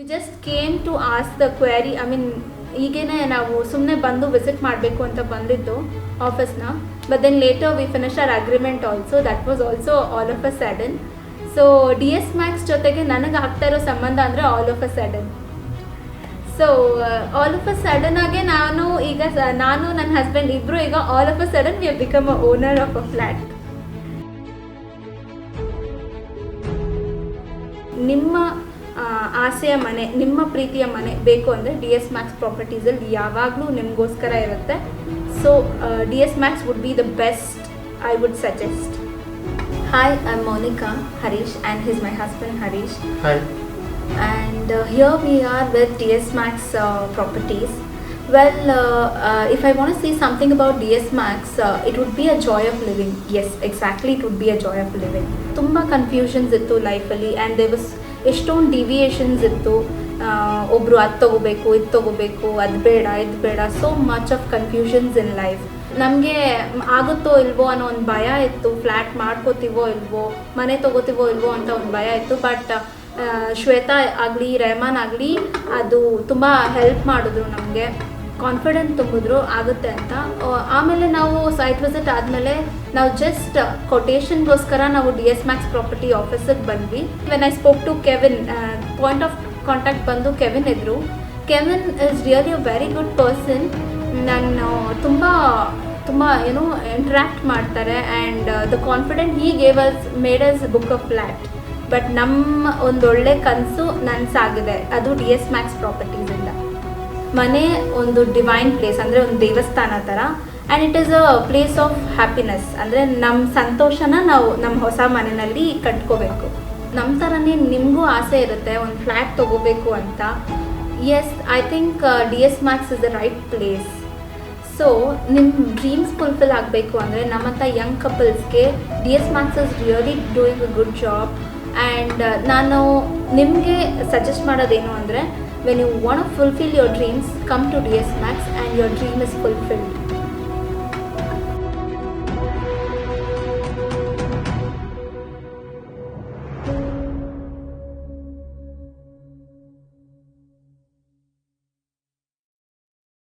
V just came to ask the query. I mean ಈಗೇನೆ ನಾವು ಸುಮ್ಮನೆ ಬಂದು ವಿಸಿಟ್ ಮಾಡಬೇಕು ಅಂತ ಬಂದಿದ್ದು ಆಫೀಸ್ನ. But then later we finish our agreement also. That was also all of a sudden. So DS Max ಜೊತೆಗೆ ನನಗೆ ಆಗ್ತಾ ಇರೋ ಸಂಬಂಧ ಅಂದರೆ all of a sudden. So all of a sudden ಆಗಿ ನಾನು ನನ್ನ ಹಸ್ಬೆಂಡ್ ಇಬ್ಬರು ಈಗ all of a sudden we have become a owner of a flat. ನಿಮ್ಮ ಆಸೆಯ ಮನೆ, ನಿಮ್ಮ ಪ್ರೀತಿಯ ಮನೆ ಬೇಕು ಅಂದರೆ DS Max ಪ್ರಾಪರ್ಟೀಸಲ್ಲಿ ಯಾವಾಗಲೂ ನಿಮಗೋಸ್ಕರ ಇರುತ್ತೆ. So DS Max would be the best, I would suggest. Hi, I am Monica Harish and he's my husband Harish. Hi. And here we are with DS Max properties. Well, if I want to say something about DS Max, it would be a joy of living. Yes, exactly, it would be a joy of living. ತುಂಬ confusions ಇತ್ತು ಲೈಫಲ್ಲಿ, and there was ಎಷ್ಟೊಂದು deviations ಇತ್ತು. ಒಬ್ಬರು ಅದು ತೊಗೋಬೇಕು, ಇದು ತೊಗೋಬೇಕು, ಅದು ಬೇಡ, ಇದು ಬೇಡ, so much of confusions in life. ನಮಗೆ ಆಗುತ್ತೋ ಇಲ್ವೋ ಅನ್ನೋ ಒಂದು ಭಯ ಇತ್ತು. ಫ್ಲ್ಯಾಟ್ ಮಾಡ್ಕೋತೀವೋ ಇಲ್ವೋ, ಮನೆ ತೊಗೋತೀವೋ ಇಲ್ವೋ ಅಂತ ಒಂದು ಭಯ ಇತ್ತು. ಬಟ್ ಶ್ವೇತಾ ಆಗಲಿ, ರೆಹಮಾನ್ ಆಗಲಿ, ಅದು ತುಂಬ ಹೆಲ್ಪ್ ಮಾಡಿದ್ರು, ನಮಗೆ ಕಾನ್ಫಿಡೆಂಟ್ ತುಂಬಿದ್ರು ಆಗುತ್ತೆ ಅಂತ. ಆಮೇಲೆ ನಾವು ಸೈಟ್ ವಿಸಿಟ್ ಆದಮೇಲೆ ನಾವು ಜಸ್ಟ್ ಕೊಟೇಷನ್ಗೋಸ್ಕರ ನಾವು DS Max ಪ್ರಾಪರ್ಟಿ ಆಫೀಸಿಗೆ ಬಂದ್ವಿ. When I spoke to Kevin, point of contact ಬಂದು ಕೆವಿನ್ ಇದ್ದರು. Kevin is really a very good person. ನಾನು ತುಂಬ ಇಂಟ್ರ್ಯಾಕ್ಟ್ ಮಾಡ್ತಾರೆ, and the confident he gave us made us book a flat. But ನಮ್ಮ ಒಂದೊಳ್ಳೆ ಕನಸು ನನಸಾಗಿದೆ, ಅದು DS Max ಪ್ರಾಪರ್ಟೀಸಿಂದ. ಮನೆ ಒಂದು ಡಿವೈನ್ ಪ್ಲೇಸ್, ಅಂದರೆ ಒಂದು ದೇವಸ್ಥಾನ ಥರ, and it is a place of happiness. ಅಂದರೆ ನಮ್ಮ ಸಂತೋಷನ ನಾವು ನಮ್ಮ ಹೊಸ ಮನೆಯಲ್ಲಿ ಕಟ್ಕೋಬೇಕು. ನಮ್ಮ ಥರನೇ ನಿಮಗೂ ಆಸೆ ಇರುತ್ತೆ ಒಂದು ಫ್ಲ್ಯಾಟ್ ತೊಗೋಬೇಕು ಅಂತ. Yes, I think DS Max is the right place. So ನಿಮ್ಮ ಡ್ರೀಮ್ಸ್ ಫುಲ್ಫಿಲ್ ಆಗಬೇಕು ಅಂದರೆ ನಮ್ಮಂಥ ಯಂಗ್ ಕಪಲ್ಸ್ಗೆ DS Max is really doing a good job. And ನಾನು ನಿಮಗೆ ಸಜೆಸ್ಟ್ ಮಾಡೋದೇನು ಅಂದರೆ, when you want to fulfil your dreams, come to DS Max and your dream is fulfilled.